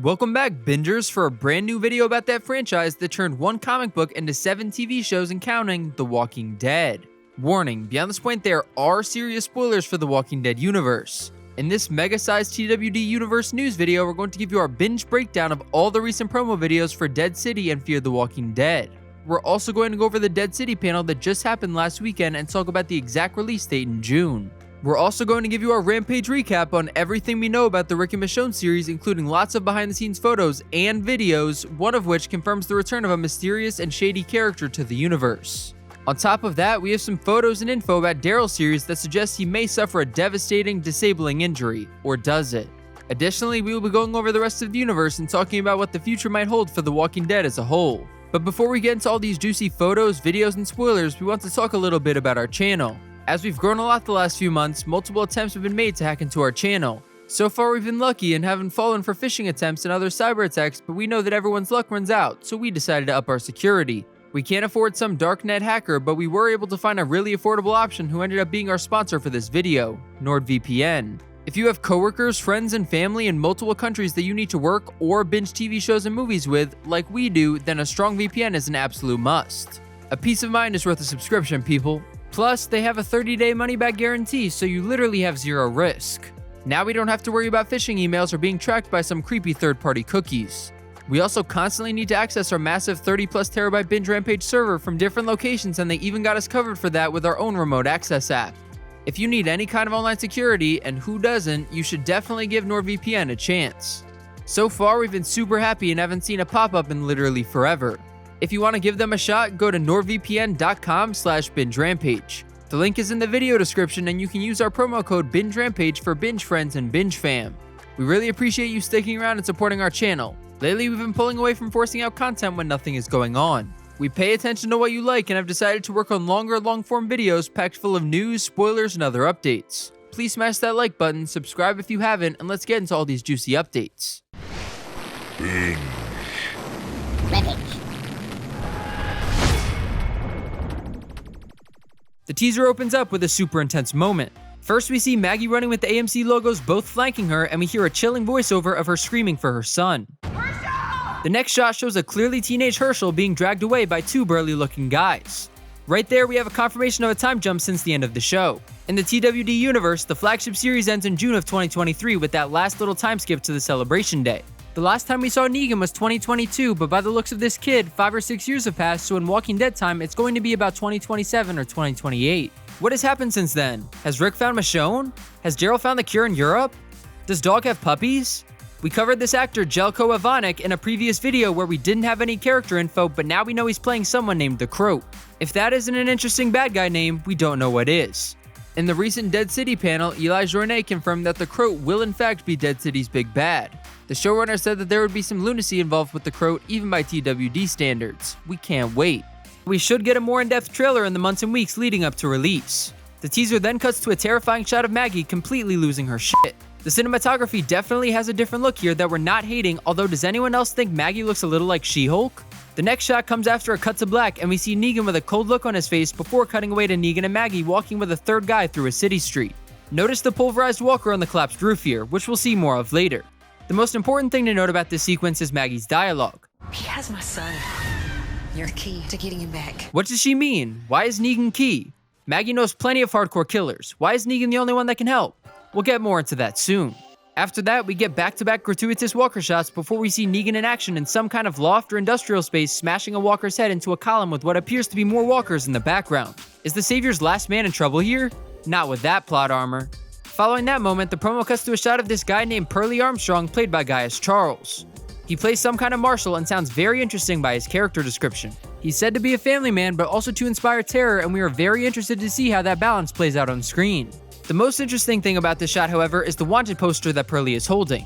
Welcome back, Bingers, for a brand new video about that franchise that turned one comic book into 7 TV shows and counting, The Walking Dead. Warning, beyond this point there are serious spoilers for The Walking Dead universe. In this mega-sized TWD-Universe news video, we're going to give you our binge breakdown of all the recent promo videos for Dead City and Fear the Walking Dead. We're also going to go over the Dead City panel that just happened last weekend and talk about the exact release date in June. We're also going to give you our Rampage recap on everything we know about the Rick and Michonne series, including lots of behind-the-scenes photos and videos, one of which confirms the return of a mysterious and shady character to the universe. On top of that, we have some photos and info about Daryl's series that suggests he may suffer a devastating, disabling injury, or does it? Additionally, we will be going over the rest of the universe and talking about what the future might hold for The Walking Dead as a whole. But before we get into all these juicy photos, videos, and spoilers, we want to talk a little bit about our channel. As we've grown a lot the last few months, multiple attempts have been made to hack into our channel. So far we've been lucky and haven't fallen for phishing attempts and other cyber attacks, but we know that everyone's luck runs out, so we decided to up our security. We can't afford some darknet hacker, but we were able to find a really affordable option who ended up being our sponsor for this video, NordVPN. If you have coworkers, friends, and family in multiple countries that you need to work or binge TV shows and movies with, like we do, then a strong VPN is an absolute must. A peace of mind is worth a subscription, people. Plus, they have a 30-day money-back guarantee, so you literally have zero risk. Now we don't have to worry about phishing emails or being tracked by some creepy third-party cookies. We also constantly need to access our massive 30-plus terabyte Binge Rampage server from different locations, and they even got us covered for that with our own remote access app. If you need any kind of online security, and who doesn't, you should definitely give NordVPN a chance. So far, we've been super happy and haven't seen a pop-up in literally forever. If you want to give them a shot, go to nordvpn.com/BingeRampage. The link is in the video description, and you can use our promo code BingeRampage for Binge Friends and Binge Fam. We really appreciate you sticking around and supporting our channel. Lately, we've been pulling away from forcing out content when nothing is going on. We pay attention to what you like and have decided to work on longer, long-form videos packed full of news, spoilers, and other updates. Please smash that like button, subscribe if you haven't, and let's get into all these juicy updates. Binge Rampage. The teaser opens up with a super intense moment. First, we see Maggie running with the AMC logos both flanking her, and we hear a chilling voiceover of her screaming for her son. Herschel! The next shot shows a clearly teenage Herschel being dragged away by two burly-looking guys. Right there, we have a confirmation of a time jump since the end of the show. In the TWD universe, the flagship series ends in June of 2023 with that last little time skip to the celebration day. The last time we saw Negan was 2022, but by the looks of this kid, 5 or 6 years have passed, so in Walking Dead time, it's going to be about 2027 or 2028. What has happened since then? Has Rick found Michonne? Has Daryl found the cure in Europe? Does Dog have puppies? We covered this actor Jelko Ivanek in a previous video where we didn't have any character info, but now we know he's playing someone named the Croat. If that isn't an interesting bad guy name, we don't know what is. In the recent Dead City panel, Eli Journet confirmed that the Croat will in fact be Dead City's big bad. The showrunner said that there would be some lunacy involved with the Croat, even by TWD standards. We can't wait. We should get a more in-depth trailer in the months and weeks leading up to release. The teaser then cuts to a terrifying shot of Maggie completely losing her shit. The cinematography definitely has a different look here that we're not hating, although does anyone else think Maggie looks a little like She-Hulk? The next shot comes after a cut to black, and we see Negan with a cold look on his face before cutting away to Negan and Maggie walking with a third guy through a city street. Notice the pulverized walker on the collapsed roof here, which we'll see more of later. The most important thing to note about this sequence is Maggie's dialogue. He has my son. You're the key to getting him back. What does she mean? Why is Negan key? Maggie knows plenty of hardcore killers. Why is Negan the only one that can help? We'll get more into that soon. After that, we get back-to-back gratuitous walker shots before we see Negan in action in some kind of loft or industrial space smashing a walker's head into a column with what appears to be more walkers in the background. Is the Savior's last man in trouble here? Not with that plot armor. Following that moment, the promo cuts to a shot of this guy named Pearly Armstrong, played by Gaius Charles. He plays some kind of marshal and sounds very interesting by his character description. He's said to be a family man, but also to inspire terror, and we are very interested to see how that balance plays out on screen. The most interesting thing about this shot, however, is the wanted poster that Pearly is holding.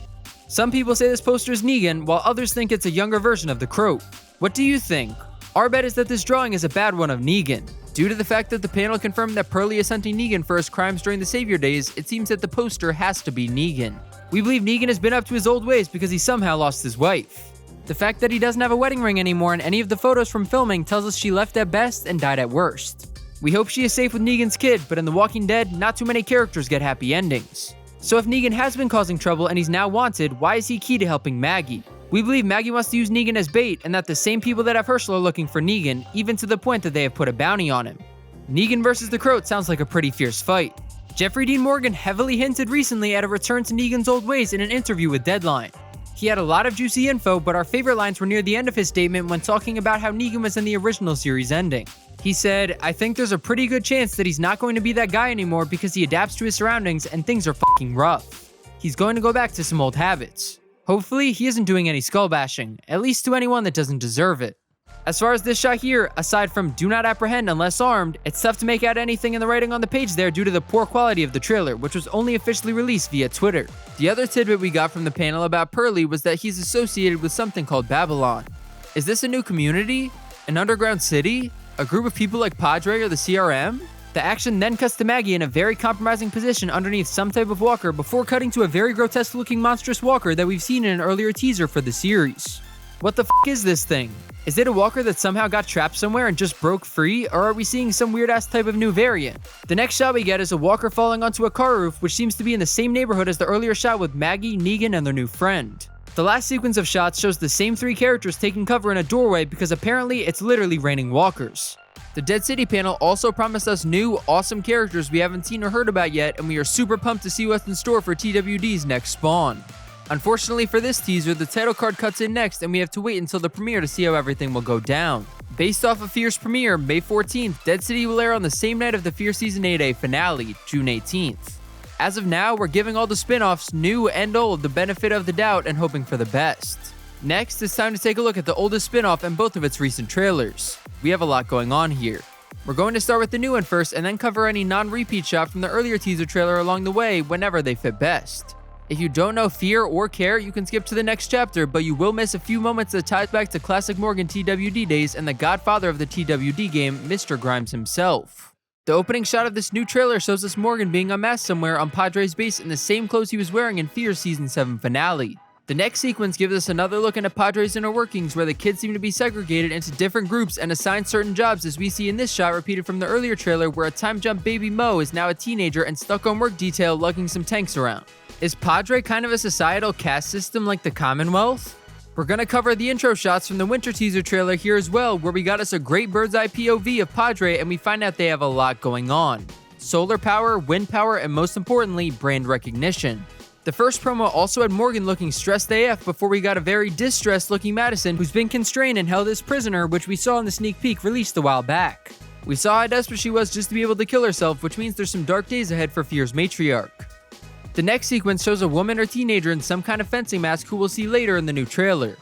Some people say this poster is Negan, while others think it's a younger version of the Croat. What do you think? Our bet is that this drawing is a bad one of Negan. Due to the fact that the panel confirmed that Pearly is hunting Negan for his crimes during the Savior days, it seems that the poster has to be Negan. We believe Negan has been up to his old ways because he somehow lost his wife. The fact that he doesn't have a wedding ring anymore in any of the photos from filming tells us she left at best and died at worst. We hope she is safe with Negan's kid, but in The Walking Dead, not too many characters get happy endings. So if Negan has been causing trouble and he's now wanted, why is he key to helping Maggie? We believe Maggie wants to use Negan as bait, and that the same people that have Herschel are looking for Negan, even to the point that they have put a bounty on him. Negan versus the Croat sounds like a pretty fierce fight. Jeffrey Dean Morgan heavily hinted recently at a return to Negan's old ways in an interview with Deadline. He had a lot of juicy info, but our favorite lines were near the end of his statement when talking about how Negan was in the original series ending. He said, "I think there's a pretty good chance that he's not going to be that guy anymore because he adapts to his surroundings and things are fucking rough. He's going to go back to some old habits. Hopefully, he isn't doing any skull bashing, at least to anyone that doesn't deserve it." As far as this shot here, aside from "do not apprehend unless armed," it's tough to make out anything in the writing on the page there due to the poor quality of the trailer, which was only officially released via Twitter. The other tidbit we got from the panel about Pearly was that he's associated with something called Babylon. Is this a new community? An underground city? A group of people like Padre or the CRM? The action then cuts to Maggie in a very compromising position underneath some type of walker before cutting to a very grotesque looking monstrous walker that we've seen in an earlier teaser for the series. What the f is this thing? Is it a walker that somehow got trapped somewhere and just broke free, or are we seeing some weird ass type of new variant? The next shot we get is a walker falling onto a car roof, which seems to be in the same neighborhood as the earlier shot with Maggie, Negan, and their new friend. The last sequence of shots shows the same three characters taking cover in a doorway because apparently it's literally raining walkers. The Dead City panel also promised us new, awesome characters we haven't seen or heard about yet, and we are super pumped to see what's in store for TWD's next spawn. Unfortunately for this teaser, the title card cuts in next and we have to wait until the premiere to see how everything will go down. Based off of Fear's premiere, May 14th, Dead City will air on the same night of the Fear Season 8A finale, June 18th. As of now, we're giving all the spin-offs, new and old, the benefit of the doubt and hoping for the best. Next, it's time to take a look at the oldest spin-off and both of its recent trailers. We have a lot going on here. We're going to start with the new one first and then cover any non-repeat shot from the earlier teaser trailer along the way whenever they fit best. If you don't know Fear or Care, you can skip to the next chapter, but you will miss a few moments that ties back to classic Morgan TWD days and the godfather of the TWD game, Mr. Grimes himself. The opening shot of this new trailer shows us Morgan being unmasked somewhere on Padre's base in the same clothes he was wearing in Fear's Season 7 finale. The next sequence gives us another look into Padre's inner workings where the kids seem to be segregated into different groups and assigned certain jobs, as we see in this shot repeated from the earlier trailer where a time jump baby Mo is now a teenager and stuck on work detail lugging some tanks around. Is Padre kind of a societal caste system like the Commonwealth? We're gonna cover the intro shots from the winter teaser trailer here as well, where we got us a great bird's eye POV of Padre and we find out they have a lot going on. Solar power, wind power, and most importantly, brand recognition. The first promo also had Morgan looking stressed AF before we got a very distressed looking Madison who's been constrained and held as prisoner, which we saw in the sneak peek released a while back. We saw how desperate she was just to be able to kill herself, which means there's some dark days ahead for Fear's matriarch. The next sequence shows a woman or teenager in some kind of fencing mask who we'll see later in the new trailer.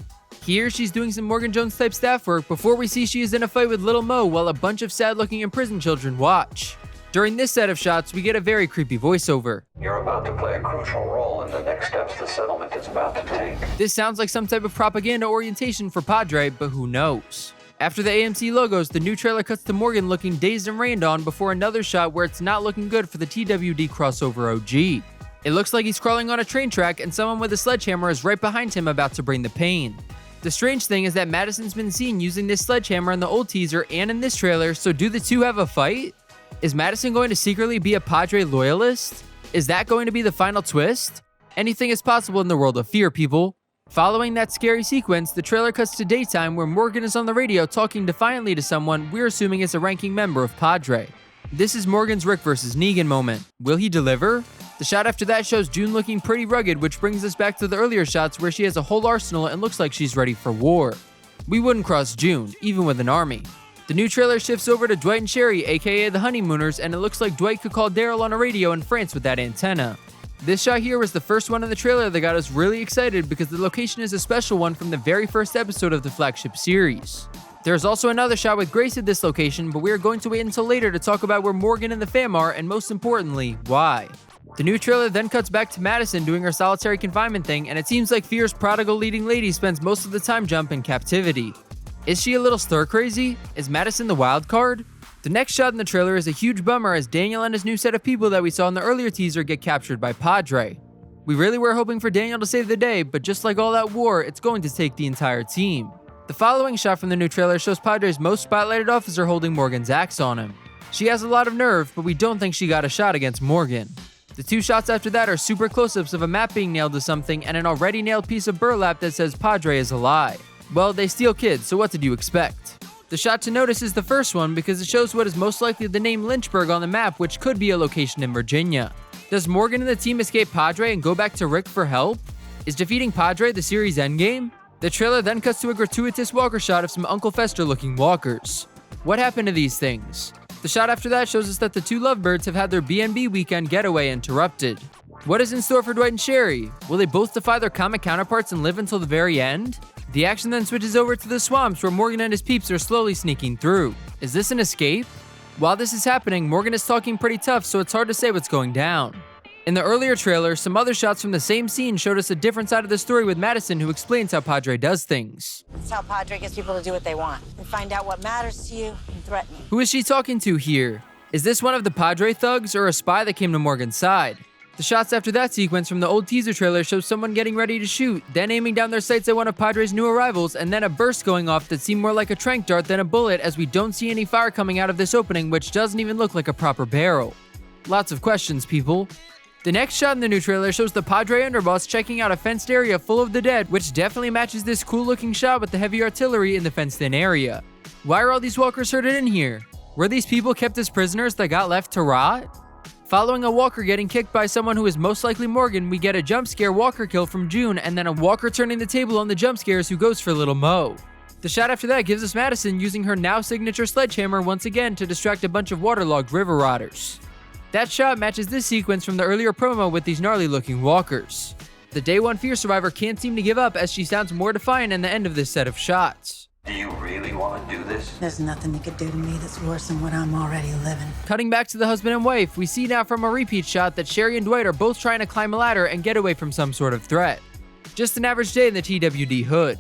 Here, she's doing some Morgan Jones type staff work before we see she is in a fight with little Mo while a bunch of sad looking imprisoned children watch. During this set of shots, we get a very creepy voiceover. You're about to play a crucial role in the next steps the settlement is about to take. This sounds like some type of propaganda orientation for Padre, but who knows? After the AMC logos, the new trailer cuts to Morgan looking dazed and rained on before another shot where it's not looking good for the TWD crossover OG. It looks like he's crawling on a train track and someone with a sledgehammer is right behind him about to bring the pain. The strange thing is that Madison's been seen using this sledgehammer in the old teaser and in this trailer, so do the two have a fight? Is Madison going to secretly be a Padre loyalist? Is that going to be the final twist? Anything is possible in the world of Fear, people. Following that scary sequence, the trailer cuts to daytime where Morgan is on the radio talking defiantly to someone we're assuming is a ranking member of Padre. This is Morgan's Rick vs. Negan moment. Will he deliver? The shot after that shows June looking pretty rugged, which brings us back to the earlier shots where she has a whole arsenal and looks like she's ready for war. We wouldn't cross June, even with an army. The new trailer shifts over to Dwight and Sherry, aka the Honeymooners, and it looks like Dwight could call Daryl on a radio in France with that antenna. This shot here was the first one in the trailer that got us really excited because the location is a special one from the very first episode of the flagship series. There's also another shot with Grace at this location, but we are going to wait until later to talk about where Morgan and the fam are, and most importantly, why. The new trailer then cuts back to Madison doing her solitary confinement thing, and it seems like Fear's prodigal leading lady spends most of the time jump in captivity. Is she a little stir crazy? Is Madison the wild card? The next shot in the trailer is a huge bummer as Daniel and his new set of people that we saw in the earlier teaser get captured by Padre. We really were hoping for Daniel to save the day, but just like all that war, it's going to take the entire team. The following shot from the new trailer shows Padre's most spotlighted officer holding Morgan's axe on him. She has a lot of nerve, but we don't think she got a shot against Morgan. The The two shots after that are super close-ups of a map being nailed to something and an already nailed piece of burlap that says Padre is a lie. Well, they steal kids, so what did you expect? The shot to notice is the first one because it shows what is most likely the name Lynchburg on the map, which could be a location in Virginia. Does Morgan and the team escape Padre and go back to Rick for help? Is defeating Padre the series endgame? The trailer then cuts to a gratuitous walker shot of some Uncle Fester looking walkers. What happened to these things? The shot after that shows us that the two lovebirds have had their B&B weekend getaway interrupted. What is in store for Dwight and Sherry? Will they both defy their comic counterparts and live until the very end? The action then switches over to the swamps where Morgan and his peeps are slowly sneaking through. Is this an escape? While this is happening, Morgan is talking pretty tough, so it's hard to say what's going down. In the earlier trailer, some other shots from the same scene showed us a different side of the story with Madison, who explains how Padre does things. It's how Padre gets people to do what they want and find out what matters to you and threaten you. Who is she talking to here? Is this one of the Padre thugs or a spy that came to Morgan's side? The shots after that sequence from the old teaser trailer show someone getting ready to shoot, then aiming down their sights at one of Padre's new arrivals, and then a burst going off that seemed more like a tranq dart than a bullet, as we don't see any fire coming out of this opening, which doesn't even look like a proper barrel. Lots of questions, people. The next shot in the new trailer shows the Padre underboss checking out a fenced area full of the dead, which definitely matches this cool looking shot with the heavy artillery in the fenced in area. Why are all these walkers herded in here? Were these people kept as prisoners that got left to rot? Following a walker getting kicked by someone who is most likely Morgan, we get a jump scare walker kill from June, and then a walker turning the table on the jump scares who goes for little Mo. The shot after that gives us Madison using her now signature sledgehammer once again to distract a bunch of waterlogged river rotters. That shot matches this sequence from the earlier promo with these gnarly looking walkers. The Day 1 Fear survivor can't seem to give up as she sounds more defiant in the end of this set of shots. Do you really want to do this? There's nothing you could do to me that's worse than what I'm already living. Cutting back to the husband and wife, we see now from a repeat shot that Sherry and Dwight are both trying to climb a ladder and get away from some sort of threat. Just an average day in the TWD hood.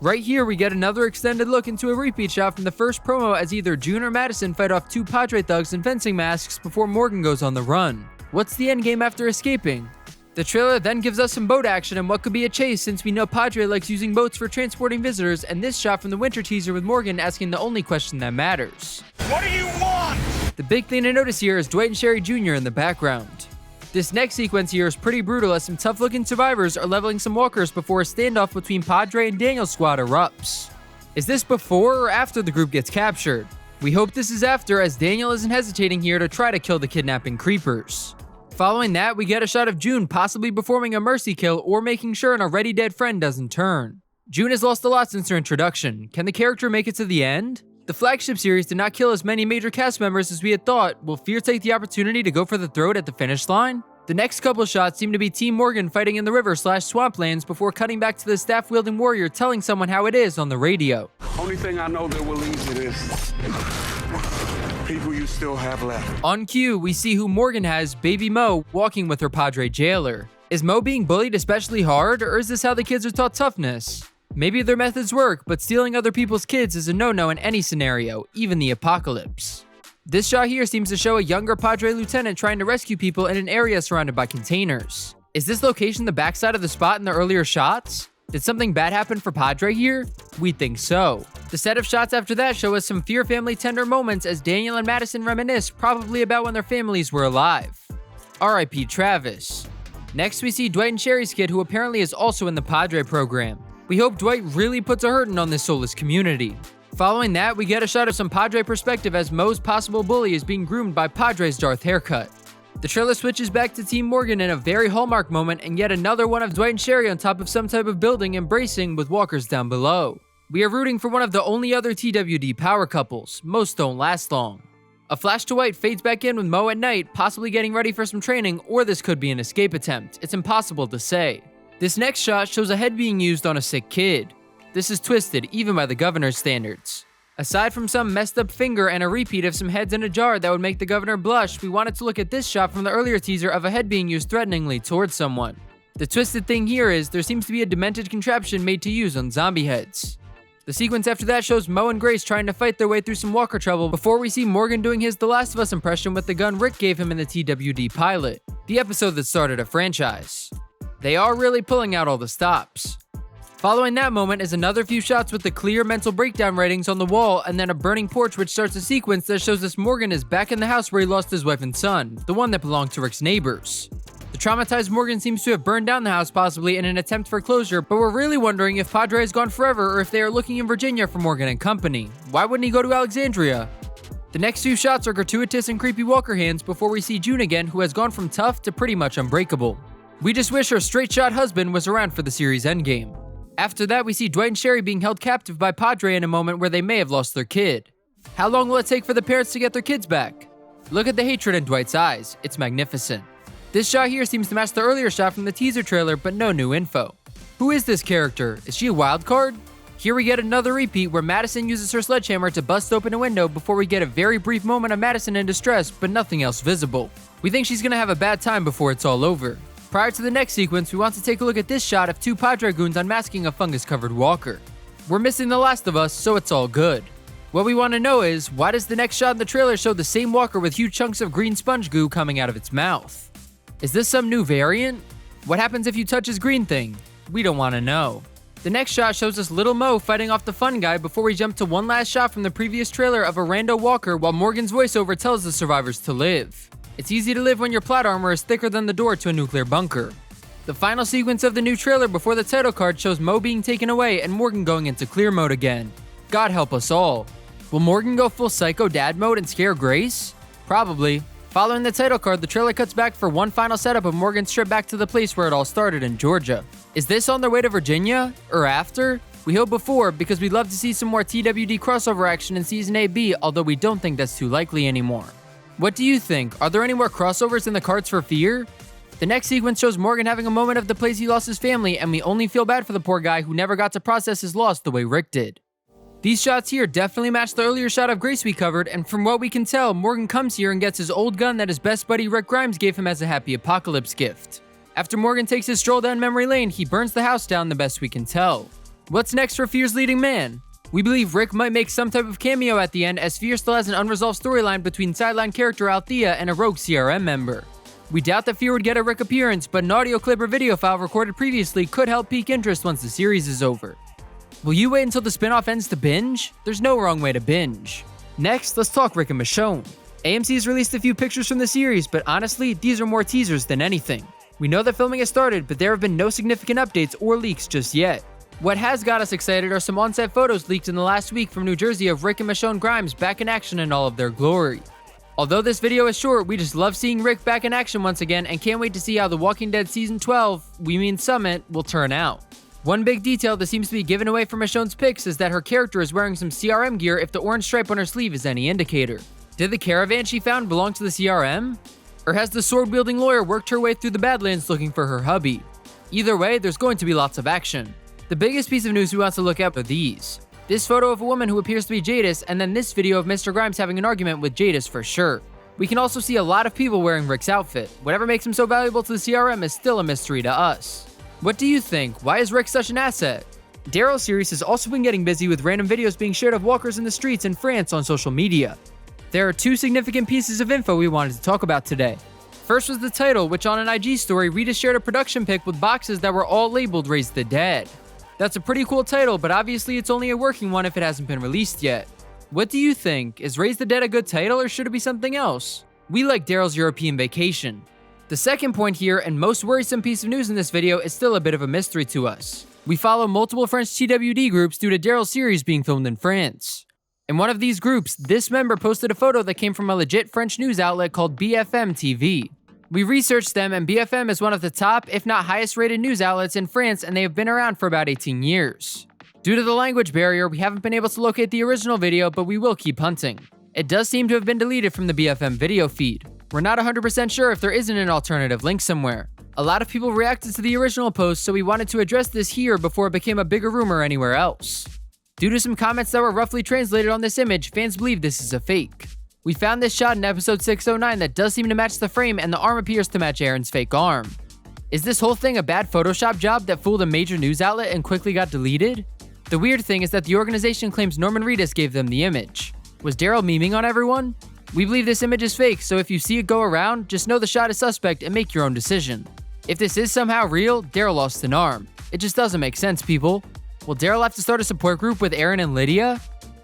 Right here, we get another extended look into a repeat shot from the first promo as either June or Madison fight off two Padre thugs in fencing masks before Morgan goes on the run. What's the endgame after escaping? The trailer then gives us some boat action and what could be a chase since we know Padre likes using boats for transporting visitors, and this shot from the winter teaser with Morgan asking the only question that matters. What do you want? The big thing to notice here is Dwight and Sherry Jr. in the background. This next sequence here is pretty brutal as some tough looking survivors are leveling some walkers before a standoff between Padre and Daniel's squad erupts. Is this before or after the group gets captured? We hope this is after, as Daniel isn't hesitating here to try to kill the kidnapping creepers. Following that, we get a shot of June possibly performing a mercy kill or making sure an already dead friend doesn't turn. June has lost a lot since her introduction. Can the character make it to the end? The flagship series did not kill as many major cast members as we had thought. Will Fear take the opportunity to go for the throat at the finish line? The next couple shots seem to be Team Morgan fighting in the river / swamplands before cutting back to the staff-wielding warrior telling someone how it is on the radio. Only thing I know that will ease it is people you still have left. On cue, we see who Morgan has, baby Mo, walking with her Padre jailer. Is Mo being bullied especially hard, or is this how the kids are taught toughness? Maybe their methods work, but stealing other people's kids is a no-no in any scenario, even the apocalypse. This shot here seems to show a younger Padre lieutenant trying to rescue people in an area surrounded by containers. Is this location the backside of the spot in the earlier shots? Did something bad happen for Padre here? We think so. The set of shots after that show us some Fear family tender moments as Daniel and Madison reminisce, probably about when their families were alive. R.I.P. Travis. Next we see Dwight and Sherry's kid, who apparently is also in the Padre program. We hope Dwight really puts a hurtin' on this soulless community. Following that, we get a shot of some Padre perspective as Mo's possible bully is being groomed by Padre's Darth haircut. The trailer switches back to Team Morgan in a very Hallmark moment, and yet another one of Dwight and Sherry on top of some type of building embracing with walkers down below. We are rooting for one of the only other TWD power couples. Most don't last long. A flash to white fades back in with Mo at night, possibly getting ready for some training, or this could be an escape attempt. It's impossible to say. This next shot shows a head being used on a sick kid. This is twisted, even by the governor's standards. Aside from some messed up finger and a repeat of some heads in a jar that would make the governor blush, we wanted to look at this shot from the earlier teaser of a head being used threateningly towards someone. The twisted thing here is there seems to be a demented contraption made to use on zombie heads. The sequence after that shows Mo and Grace trying to fight their way through some walker trouble before we see Morgan doing his The Last of Us impression with the gun Rick gave him in the TWD pilot, the episode that started a franchise. They are really pulling out all the stops. Following that moment is another few shots with the clear mental breakdown writings on the wall, and then a burning porch which starts a sequence that shows us Morgan is back in the house where he lost his wife and son, the one that belonged to Rick's neighbors. The traumatized Morgan seems to have burned down the house possibly in an attempt for closure, but we're really wondering if Padre has gone forever or if they are looking in Virginia for Morgan and company. Why wouldn't he go to Alexandria? The next few shots are gratuitous and creepy Walker hands before we see June again, who has gone from tough to pretty much unbreakable. We just wish her straight-shot husband was around for the series endgame. After that, we see Dwight and Sherry being held captive by Padre in a moment where they may have lost their kid. How long will it take for the parents to get their kids back? Look at the hatred in Dwight's eyes. It's magnificent. This shot here seems to match the earlier shot from the teaser trailer, but no new info. Who is this character? Is she a wild card? Here we get another repeat where Madison uses her sledgehammer to bust open a window before we get a very brief moment of Madison in distress, but nothing else visible. We think she's gonna have a bad time before it's all over. Prior to the next sequence, we want to take a look at this shot of two Padre goons unmasking a fungus-covered walker. We're missing The Last of Us, so it's all good. What we want to know is, why does the next shot in the trailer show the same walker with huge chunks of green sponge goo coming out of its mouth? Is this some new variant? What happens if you touch his green thing? We don't want to know. The next shot shows us Little Mo fighting off the fun guy before we jump to one last shot from the previous trailer of a rando walker while Morgan's voiceover tells the survivors to live. It's easy to live when your plot armor is thicker than the door to a nuclear bunker. The final sequence of the new trailer before the title card shows Mo being taken away and Morgan going into clear mode again. God help us all. Will Morgan go full psycho dad mode and scare Grace? Probably. Following the title card, the trailer cuts back for one final setup of Morgan's trip back to the place where it all started in Georgia. Is this on their way to Virginia? Or after? We hope before, because we'd love to see some more TWD crossover action in Season AB, although we don't think that's too likely anymore. What do you think? Are there any more crossovers in the cards for Fear? The next sequence shows Morgan having a moment of the place he lost his family, and we only feel bad for the poor guy who never got to process his loss the way Rick did. These shots here definitely match the earlier shot of Grace we covered, and from what we can tell, Morgan comes here and gets his old gun that his best buddy Rick Grimes gave him as a happy apocalypse gift. After Morgan takes his stroll down memory lane, he burns the house down the best we can tell. What's next for Fear's leading man? We believe Rick might make some type of cameo at the end, as Fear still has an unresolved storyline between sideline character Althea and a rogue CRM member. We doubt that Fear would get a Rick appearance, but an audio clip or video file recorded previously could help pique interest once the series is over. Will you wait until the spinoff ends to binge? There's no wrong way to binge. Next, let's talk Rick and Michonne. AMC has released a few pictures from the series, but honestly, these are more teasers than anything. We know that filming has started, but there have been no significant updates or leaks just yet. What has got us excited are some on-set photos leaked in the last week from New Jersey of Rick and Michonne Grimes back in action in all of their glory. Although this video is short, we just love seeing Rick back in action once again and can't wait to see how The Walking Dead Season 12, Summit, will turn out. One big detail that seems to be given away from Michonne's pics is that her character is wearing some CRM gear if the orange stripe on her sleeve is any indicator. Did the caravan she found belong to the CRM? Or has the sword-wielding lawyer worked her way through the Badlands looking for her hubby? Either way, there's going to be lots of action. The biggest piece of news we want to look at are these. This photo of a woman who appears to be Jadis, and then this video of Mr. Grimes having an argument with Jadis for sure. We can also see a lot of people wearing Rick's outfit. Whatever makes him so valuable to the CRM is still a mystery to us. What do you think? Why is Rick such an asset? Daryl's series has also been getting busy with random videos being shared of walkers in the streets in France on social media. There are two significant pieces of info we wanted to talk about today. First was the title, which on an IG story, Rita shared a production pic with boxes that were all labeled Raise the Dead. That's a pretty cool title, but obviously it's only a working one if it hasn't been released yet. What do you think? Is Raise the Dead a good title, or should it be something else? We like Daryl's European Vacation. The second point here, and most worrisome piece of news in this video, is still a bit of a mystery to us. We follow multiple French TWD groups due to Daryl's series being filmed in France. In one of these groups, this member posted a photo that came from a legit French news outlet called BFM TV. We researched them, and BFM is one of the top, if not highest rated news outlets in France, and they have been around for about 18 years. Due to the language barrier, we haven't been able to locate the original video, but we will keep hunting. It does seem to have been deleted from the BFM video feed. We're not 100% sure if there isn't an alternative link somewhere. A lot of people reacted to the original post, so we wanted to address this here before it became a bigger rumor anywhere else. Due to some comments that were roughly translated on this image, fans believe this is a fake. We found this shot in episode 609 that does seem to match the frame, and the arm appears to match Aaron's fake arm. Is this whole thing a bad Photoshop job that fooled a major news outlet and quickly got deleted? The weird thing is that the organization claims Norman Reedus gave them the image. Was Daryl memeing on everyone? We believe this image is fake, so if you see it go around, just know the shot is suspect and make your own decision. If this is somehow real, Daryl lost an arm. It just doesn't make sense, people. Will Daryl have to start a support group with Aaron and Lydia?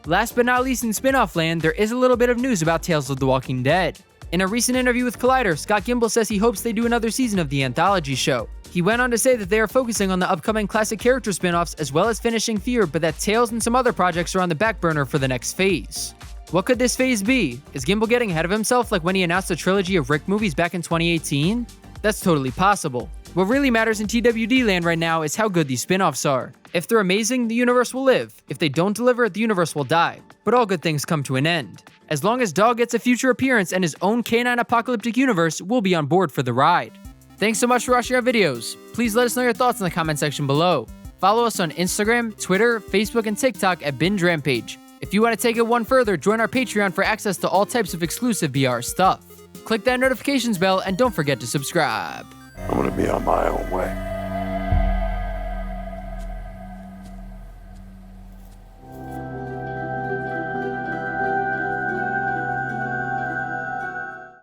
Last but not least in spin-off land, there is a little bit of news about Tales of the Walking Dead. In a recent interview with Collider, Scott Gimple says he hopes they do another season of the anthology show. He went on to say that they are focusing on the upcoming classic character spin-offs as well as finishing Fear, but that Tales and some other projects are on the back burner for the next phase. What could this phase be? Is Gimple getting ahead of himself like when he announced a trilogy of Rick movies back in 2018? That's totally possible. What really matters in TWD land right now is how good these spin-offs are. If they're amazing, the universe will live. If they don't deliver, the universe will die. But all good things come to an end. As long as Dog gets a future appearance and his own canine apocalyptic universe, we'll be on board for the ride. Thanks so much for watching our videos. Please let us know your thoughts in the comment section below. Follow us on Instagram, Twitter, Facebook, and TikTok at Binge Rampage. If you want to take it one further, join our Patreon for access to all types of exclusive VR stuff. Click that notifications bell and don't forget to subscribe. I'm gonna be on my own way.